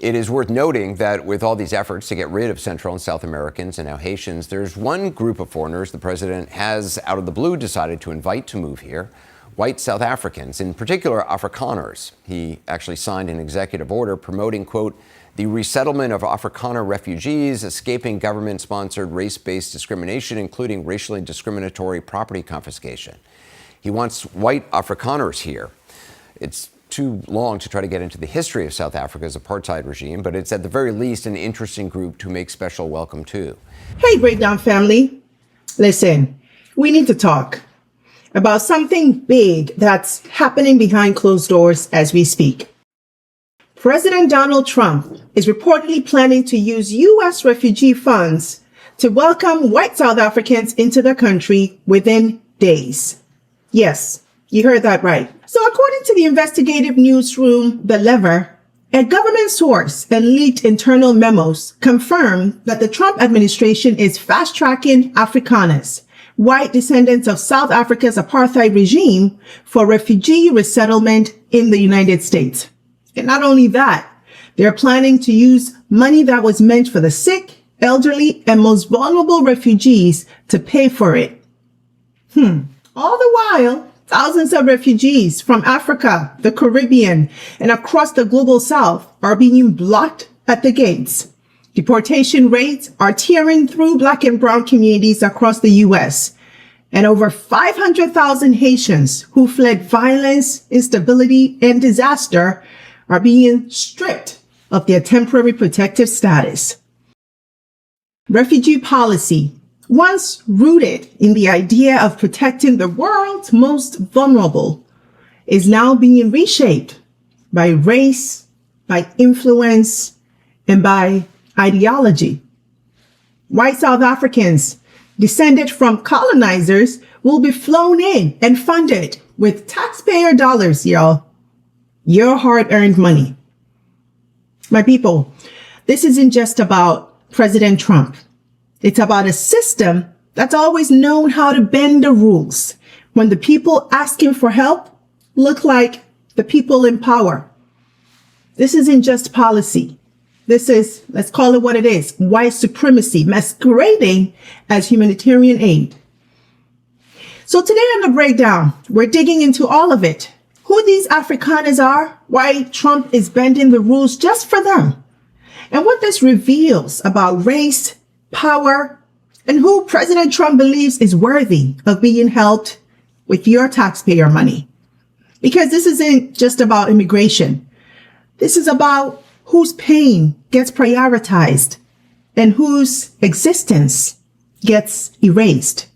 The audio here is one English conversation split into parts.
It is worth noting that with all these efforts to get rid of Central and South Americans and now Haitians, there's one group of foreigners the president has, out of the blue, decided to invite to move here: white South Africans, in particular Afrikaners. He actually signed an executive order promoting, quote, the resettlement of Afrikaner refugees escaping government-sponsored race-based discrimination, including racially discriminatory property confiscation. He wants white Afrikaners here. It's too long to try to get into the history of South Africa's apartheid regime, but it's at the very least an interesting group to make special welcome to. Hey, Breakdown family. Listen, we need to talk about something big that's happening behind closed doors as we speak. President Donald Trump is reportedly planning to use U.S. refugee funds to welcome white South Africans into the country within days. Yes, you heard that right. So according to the investigative newsroom, The Lever, a government source and leaked internal memos confirm that the Trump administration is fast-tracking Afrikaners, white descendants of South Africa's apartheid regime, for refugee resettlement in the United States. And not only that, they're planning to use money that was meant for the sick, elderly, and most vulnerable refugees to pay for it. All the while, thousands of refugees from Africa, the Caribbean, and across the global South are being blocked at the gates. Deportation rates are tearing through Black and brown communities across the U.S., and over 500,000 Haitians who fled violence, instability, and disaster are being stripped of their temporary protective status. Refugee policy, once rooted in the idea of protecting the world's most vulnerable, is now being reshaped by race, by influence, and by ideology. White South Africans descended from colonizers will be flown in and funded with taxpayer dollars, y'all. Your hard-earned money. My people, this isn't just about President Trump. It's about a system that's always known how to bend the rules when the people asking for help look like the people in power. This isn't just policy. This is, let's call it what it is, white supremacy masquerading as humanitarian aid. So today on The Breakdown, we're digging into all of it. Who these Afrikaners are, why Trump is bending the rules just for them, and what this reveals about race, power, and who President Trump believes is worthy of being helped with your taxpayer money. Because this isn't just about immigration. This is about whose pain gets prioritized and whose existence gets erased.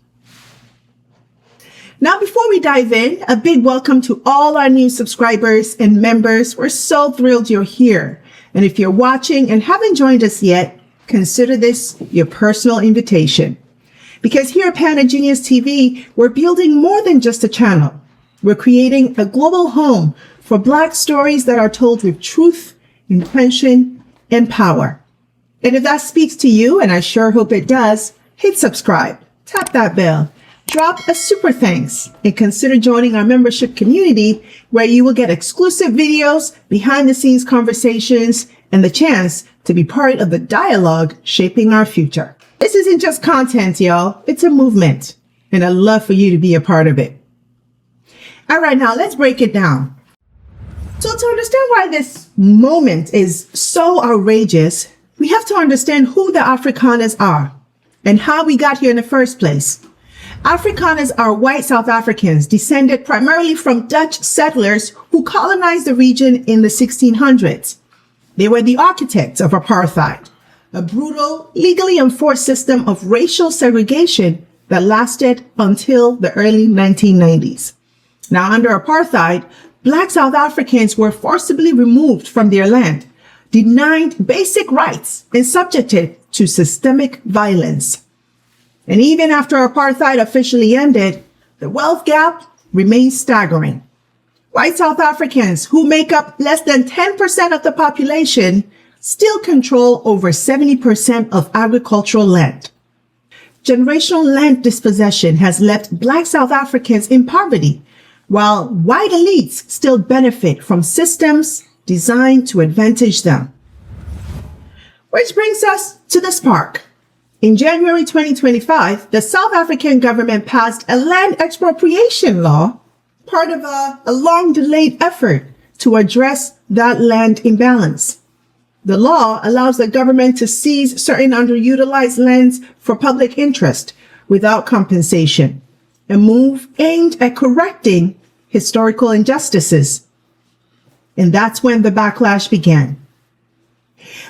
Now, before we dive in, a big welcome to all our new subscribers and members. We're so thrilled you're here. And if you're watching and haven't joined us yet, consider this your personal invitation. Because here at Panda Genius TV, we're building more than just a channel. We're creating a global home for Black stories that are told with truth, intention, and power. And if that speaks to you, and I sure hope it does, hit subscribe, tap that bell, drop a super thanks, and consider joining our membership community where you will get exclusive videos, behind the scenes conversations, and the chance to be part of the dialogue shaping our future. This isn't just content, y'all. It's a movement, and I'd love for you to be a part of it. All right, now let's break it down. So to understand why this moment is so outrageous, we have to understand who the Afrikaners are and how we got here in the first place. Afrikaners are white South Africans descended primarily from Dutch settlers who colonized the region in the 1600s. They were the architects of apartheid, a brutal, legally enforced system of racial segregation that lasted until the early 1990s. Now, under apartheid, Black South Africans were forcibly removed from their land, denied basic rights, and subjected to systemic violence. And even after apartheid officially ended, the wealth gap remains staggering. White South Africans, who make up less than 10% of the population, still control over 70% of agricultural land. Generational land dispossession has left Black South Africans in poverty, while white elites still benefit from systems designed to advantage them. Which brings us to the spark. In January 2025, the South African government passed a land expropriation law, part of a long-delayed effort to address that land imbalance. The law allows the government to seize certain underutilized lands for public interest without compensation, a move aimed at correcting historical injustices. And that's when the backlash began.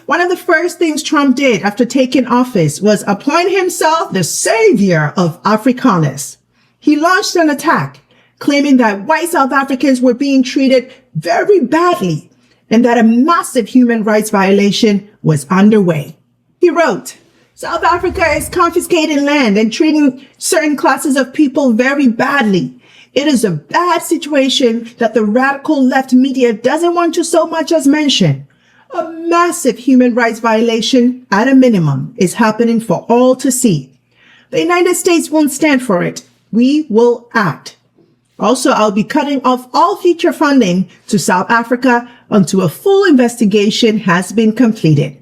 One of the first things Trump did after taking office was appoint himself the savior of Afrikaners. He launched an attack, claiming that white South Africans were being treated very badly and that a massive human rights violation was underway. He wrote, "South Africa is confiscating land and treating certain classes of people very badly. It is a bad situation that the radical left media doesn't want to so much as mention. A massive human rights violation, at a minimum, is happening for all to see. The United States won't stand for it. We will act. Also, I'll be cutting off all future funding to South Africa until a full investigation has been completed."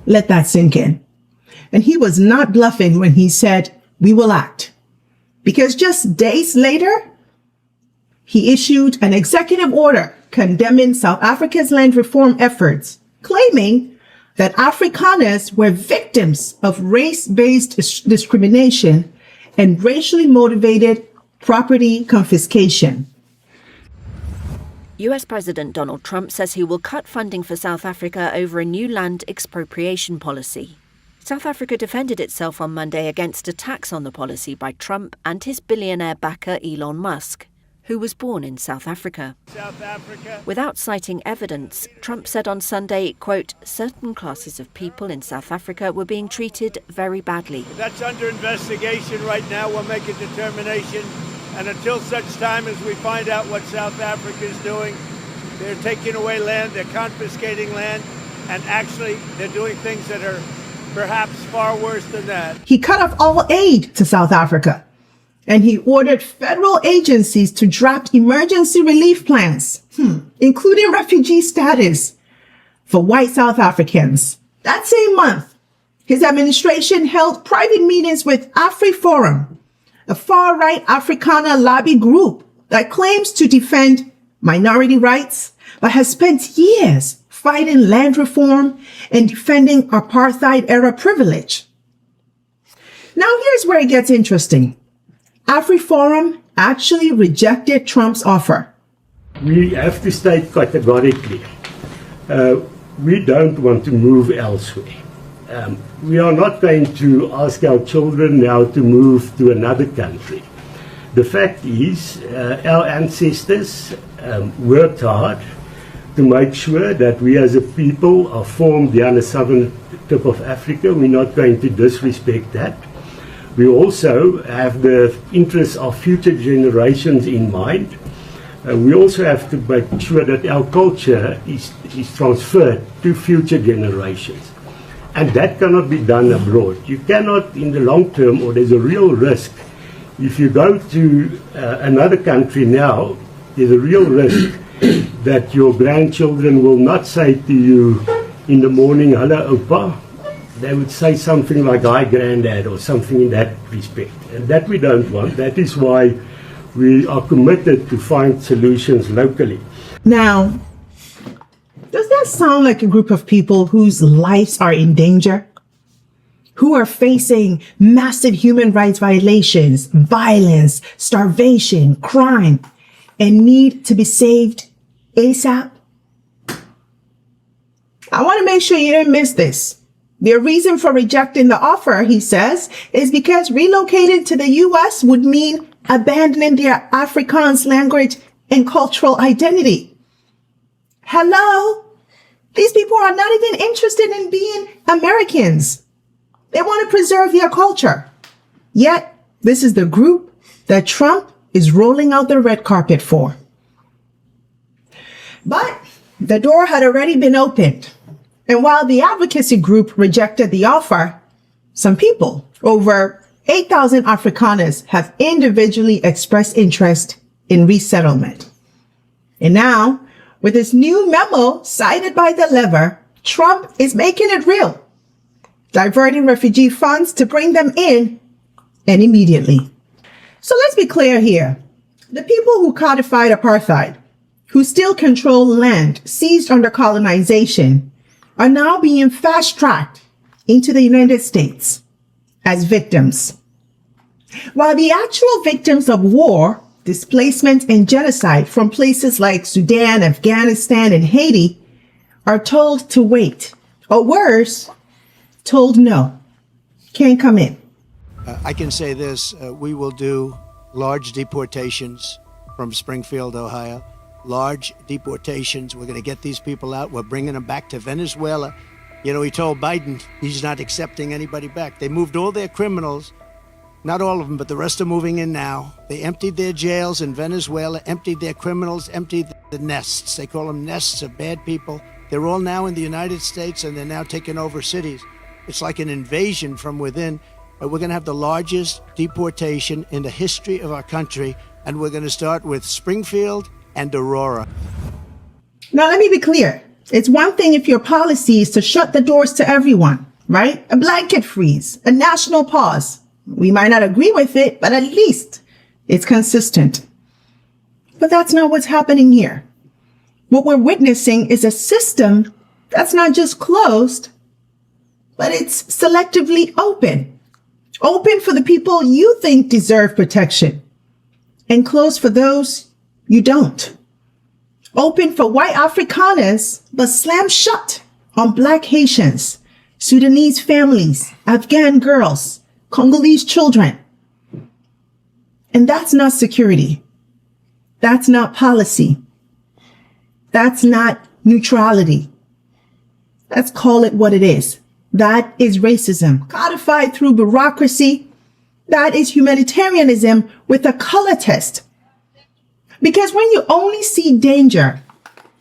Let that sink in. And he was not bluffing when he said, "We will act." Because just days later, he issued an executive order condemning South Africa's land reform efforts, claiming that Afrikaners were victims of race-based discrimination and racially motivated property confiscation. US President Donald Trump says he will cut funding for South Africa over a new land expropriation policy. South Africa defended itself on Monday against attacks on the policy by Trump and his billionaire backer Elon Musk, who was born in South Africa. Without citing evidence, Trump said on Sunday, quote, "Certain classes of people in South Africa were being treated very badly." That's under investigation right now. We'll make a determination. And until such time as we find out what South Africa is doing, they're taking away land, they're confiscating land, and actually they're doing things that are perhaps far worse than that. He cut off all aid to South Africa, and he ordered federal agencies to draft emergency relief plans, including refugee status for white South Africans. That same month, his administration held private meetings with AfriForum, a far-right Afrikaner lobby group that claims to defend minority rights, but has spent years fighting land reform and defending apartheid-era privilege. Now here's where it gets interesting. AfriForum actually rejected Trump's offer. We have to state categorically, we don't want to move elsewhere. We are not going to ask our children now to move to another country. The fact is, our ancestors worked hard to make sure that we as a people are formed here on the southern tip of Africa. We're not going to disrespect that. We also have the interests of future generations in mind. We also have to make sure that our culture is transferred to future generations. And that cannot be done abroad. You cannot in the long term, or there's a real risk. If you go to another country now, there's a real risk that your grandchildren will not say to you in the morning, "Hello, Opa." They would say something like, "Hi, Granddad," or something in that respect. And that we don't want. That is why we are committed to find solutions locally. Now, does that sound like a group of people whose lives are in danger? Who are facing massive human rights violations, violence, starvation, crime, and need to be saved ASAP? I want to make sure you didn't miss this. Their reason for rejecting the offer, he says, is because relocating to the U.S. would mean abandoning their Afrikaans language and cultural identity. Hello? These people are not even interested in being Americans. They want to preserve their culture. Yet, this is the group that Trump is rolling out the red carpet for. But the door had already been opened. And while the advocacy group rejected the offer, some people, over 8,000 Afrikaners, have individually expressed interest in resettlement. And now, with this new memo cited by the lever, Trump is making it real, diverting refugee funds to bring them in, and immediately. So let's be clear here. The people who codified apartheid, who still control land seized under colonization, are now being fast-tracked into the United States as victims. While the actual victims of war, displacement, and genocide from places like Sudan, Afghanistan, and Haiti are told to wait, or worse, told no, can't come in. I can say this, we will do large deportations from Springfield, Ohio. Large deportations. We're going to get these people out. We're bringing them back to Venezuela. You know, he told Biden he's not accepting anybody back. They moved all their criminals, not all of them, but the rest are moving in now. They emptied their jails in Venezuela, emptied their criminals, emptied the nests. They call them nests of bad people. They're all now in the United States, and they're now taking over cities. It's like an invasion from within. We're going to have the largest deportation in the history of our country, and we're going to start with Springfield and Aurora. Now, let me be clear. It's one thing if your policy is to shut the doors to everyone, right? A blanket freeze, a national pause. We might not agree with it, but at least it's consistent. But that's not what's happening here. What we're witnessing is a system that's not just closed, but it's selectively open. Open for the people you think deserve protection, and closed for those you don't. Open for white Afrikaners, but slammed shut on Black Haitians, Sudanese families, Afghan girls, Congolese children. And that's not security. That's not policy. That's not neutrality. Let's call it what it is. That is racism, codified through bureaucracy. That is humanitarianism with a color test. Because when you only see danger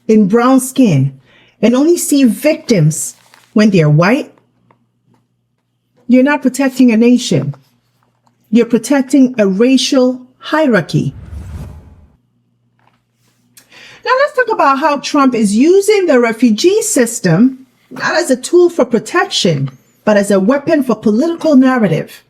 in brown skin and only see victims when they're white, you're not protecting a nation. You're protecting a racial hierarchy. Now let's talk about how Trump is using the refugee system not as a tool for protection, but as a weapon for political narrative.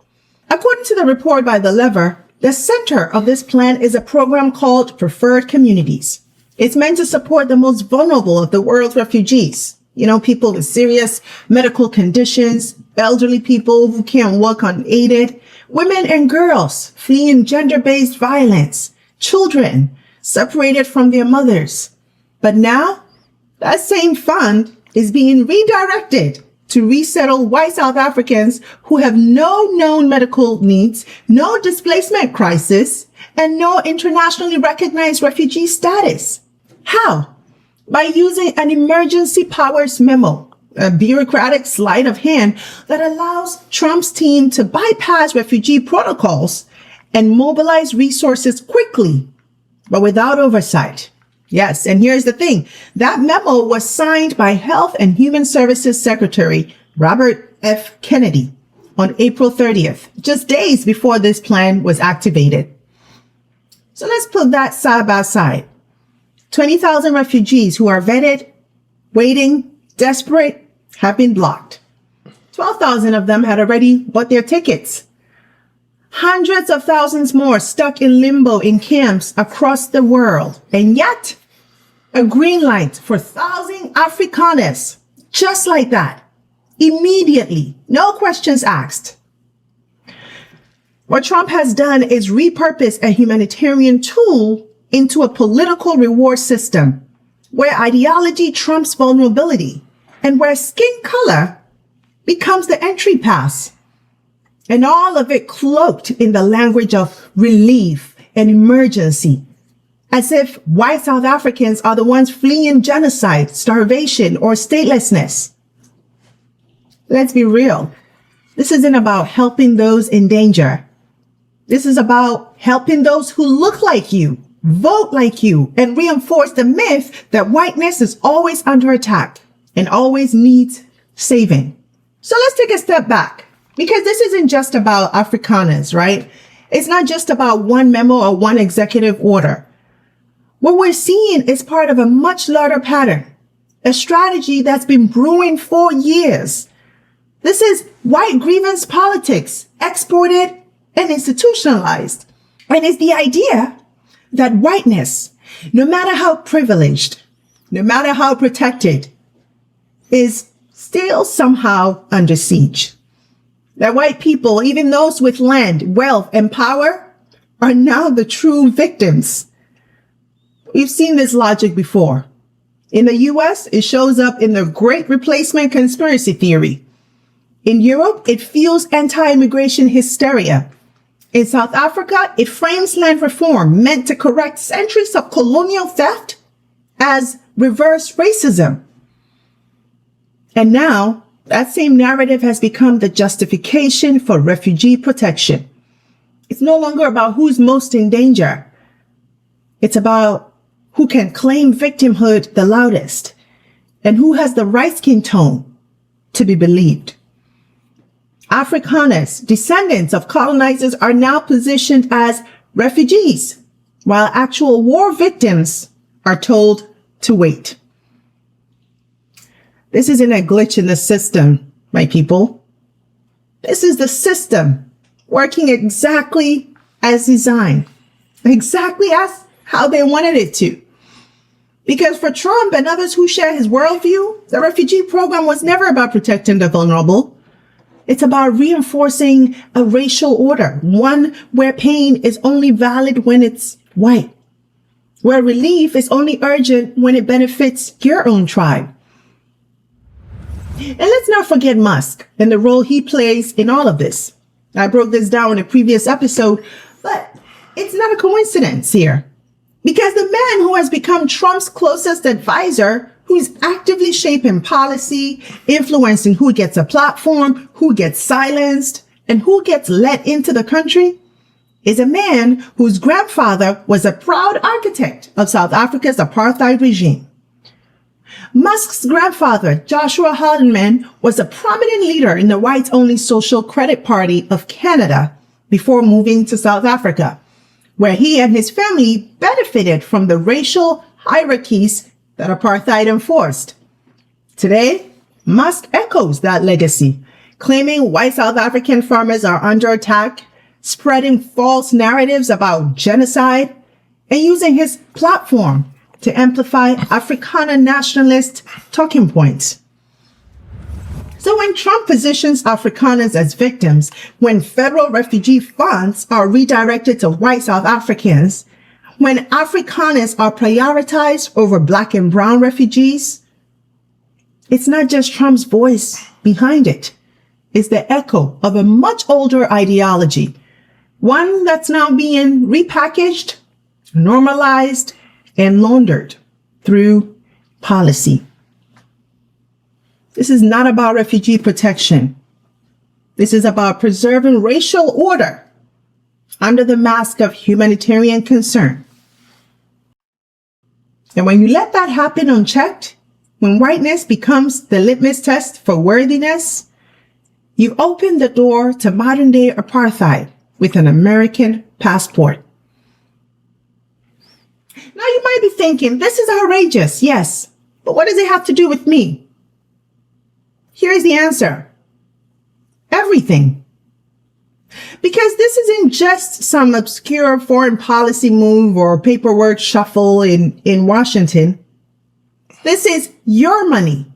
According to the report by The Lever, the center of this plan is a program called Preferred Communities. It's meant to support the most vulnerable of the world's refugees. You know, people with serious medical conditions, elderly people who can't work unaided, women and girls fleeing gender-based violence, children separated from their mothers. But now, that same fund is being redirected to resettle white South Africans who have no known medical needs, no displacement crisis, and no internationally recognized refugee status. How? By using an emergency powers memo, a bureaucratic sleight of hand that allows Trump's team to bypass refugee protocols and mobilize resources quickly, but without oversight. Yes, and here's the thing. That memo was signed by Health and Human Services Secretary Robert F. Kennedy on April 30th, just days before this plan was activated. So let's put that side by side. 20,000 refugees who are vetted, waiting, desperate, have been blocked. 12,000 of them had already bought their tickets. Hundreds of thousands more stuck in limbo in camps across the world. And yet, a green light for 1,000 Afrikaners, just like that, immediately, no questions asked. What Trump has done is repurpose a humanitarian tool into a political reward system where ideology trumps vulnerability and where skin color becomes the entry pass. And all of it cloaked in the language of relief and emergency, as if white South Africans are the ones fleeing genocide, starvation, or statelessness. Let's be real. This isn't about helping those in danger. This is about helping those who look like you, vote like you, and reinforce the myth that whiteness is always under attack and always needs saving. So let's take a step back. Because this isn't just about Afrikaners, right? It's not just about one memo or one executive order. What we're seeing is part of a much larger pattern, a strategy that's been brewing for years. This is white grievance politics, exported and institutionalized. And it's the idea that whiteness, no matter how privileged, no matter how protected, is still somehow under siege. That white people, even those with land, wealth, and power, are now the true victims. We've seen this logic before. In the US, it shows up in the Great Replacement conspiracy theory. In Europe, it fuels anti-immigration hysteria. In South Africa, it frames land reform meant to correct centuries of colonial theft as reverse racism. And now, that same narrative has become the justification for refugee protection. It's no longer about who's most in danger. It's about who can claim victimhood the loudest and who has the right skin tone to be believed. Afrikaners, descendants of colonizers, are now positioned as refugees, while actual war victims are told to wait. This isn't a glitch in the system, my people. This is the system working exactly as designed, exactly as how they wanted it to. Because for Trump and others who share his worldview, the refugee program was never about protecting the vulnerable. It's about reinforcing a racial order, one where pain is only valid when it's white, where relief is only urgent when it benefits your own tribe. And let's not forget Musk and the role he plays in all of this. I broke this down in a previous episode, but it's not a coincidence here. Because the man who has become Trump's closest advisor, who's actively shaping policy, influencing who gets a platform, who gets silenced, and who gets let into the country, is a man whose grandfather was a proud architect of South Africa's apartheid regime. Musk's grandfather, Joshua Haldeman, was a prominent leader in the whites-only Social Credit Party of Canada before moving to South Africa, where he and his family benefited from the racial hierarchies that apartheid enforced. Today, Musk echoes that legacy, claiming white South African farmers are under attack, spreading false narratives about genocide, and using his platform to amplify Afrikaner nationalist talking points. So when Trump positions Afrikaners as victims, when federal refugee funds are redirected to white South Africans, when Afrikaners are prioritized over Black and brown refugees, it's not just Trump's voice behind it. It's the echo of a much older ideology, one that's now being repackaged, normalized, and laundered through policy. This is not about refugee protection. This is about preserving racial order under the mask of humanitarian concern. And when you let that happen unchecked, when whiteness becomes the litmus test for worthiness, you've opened the door to modern-day apartheid with an American passport. Now you might be thinking, this is outrageous, yes, but what does it have to do with me? Here's the answer. Everything. Because this isn't just some obscure foreign policy move or paperwork shuffle in Washington. This is your money.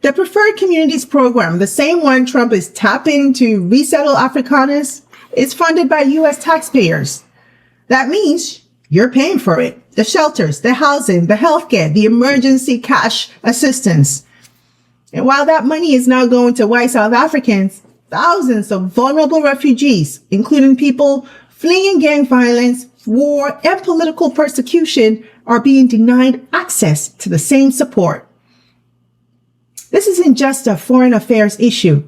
The Preferred Communities Program, the same one Trump is tapping to resettle Afrikaners, is funded by U.S. taxpayers. That means you're paying for it. The shelters, the housing, the healthcare, the emergency cash assistance. And while that money is now going to white South Africans, thousands of vulnerable refugees, including people fleeing gang violence, war, and political persecution, are being denied access to the same support. This isn't just a foreign affairs issue.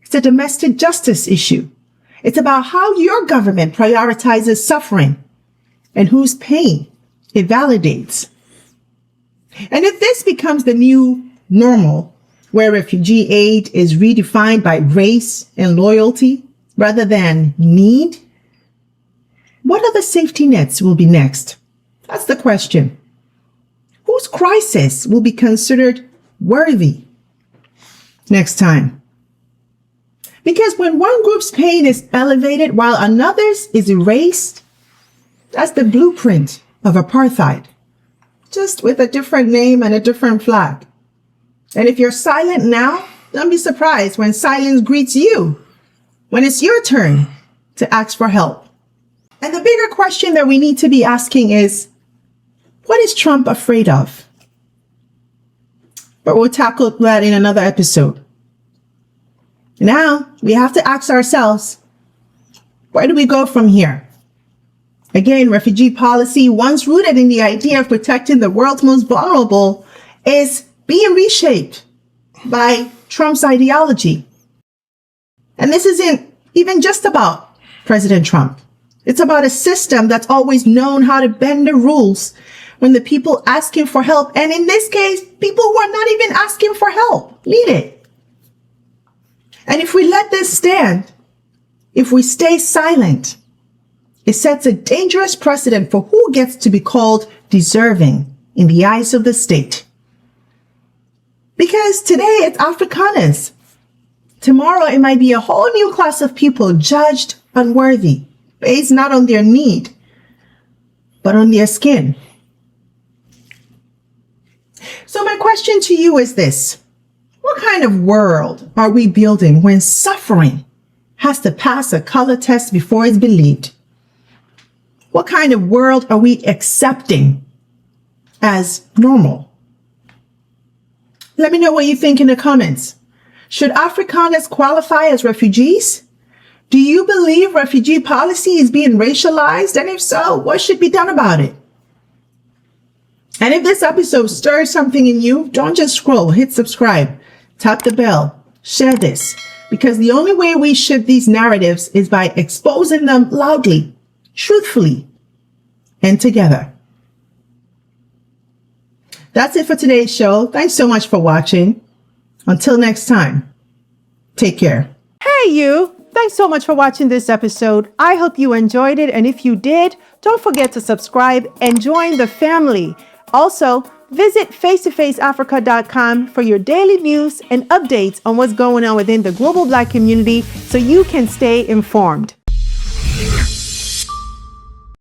It's a domestic justice issue. It's about how your government prioritizes suffering and whose pain it validates. And if this becomes the new normal, where refugee aid is redefined by race and loyalty rather than need, what other safety nets will be next? That's the question. Who whose crisis will be considered worthy next time? Because when one group's pain is elevated while another's is erased, that's the blueprint of apartheid, just with a different name and a different flag. And if you're silent now, don't be surprised when silence greets you, when it's your turn to ask for help. And the bigger question that we need to be asking is, what is Trump afraid of? But we'll tackle that in another episode. Now, we have to ask ourselves, where do we go from here? Again, refugee policy, once rooted in the idea of protecting the world's most vulnerable, is being reshaped by Trump's ideology. And this isn't even just about President Trump. It's about a system that's always known how to bend the rules when the people asking for help, and in this case, people who are not even asking for help, need it. And if we let this stand, if we stay silent, it sets a dangerous precedent for who gets to be called deserving in the eyes of the state. Because today it's Afrikaners. Tomorrow it might be a whole new class of people judged unworthy, based not on their need, but on their skin. So my question to you is this: what kind of world are we building when suffering has to pass a color test before it's believed? What kind of world are we accepting as normal? Let me know what you think in the comments. Should Afrikaners qualify as refugees? Do you believe refugee policy is being racialized? And if so, what should be done about it? And if this episode stirs something in you, don't just scroll, hit subscribe, tap the bell, share this, because the only way we shift these narratives is by exposing them loudly, truthfully, and together. That's it for today's show. Thanks so much for watching. Until next time, take care. Hey you! Thanks so much for watching this episode. I hope you enjoyed it, and if you did, don't forget to subscribe and join the family. Also, visit face2faceafrica.com for your daily news and updates on what's going on within the global Black community so you can stay informed.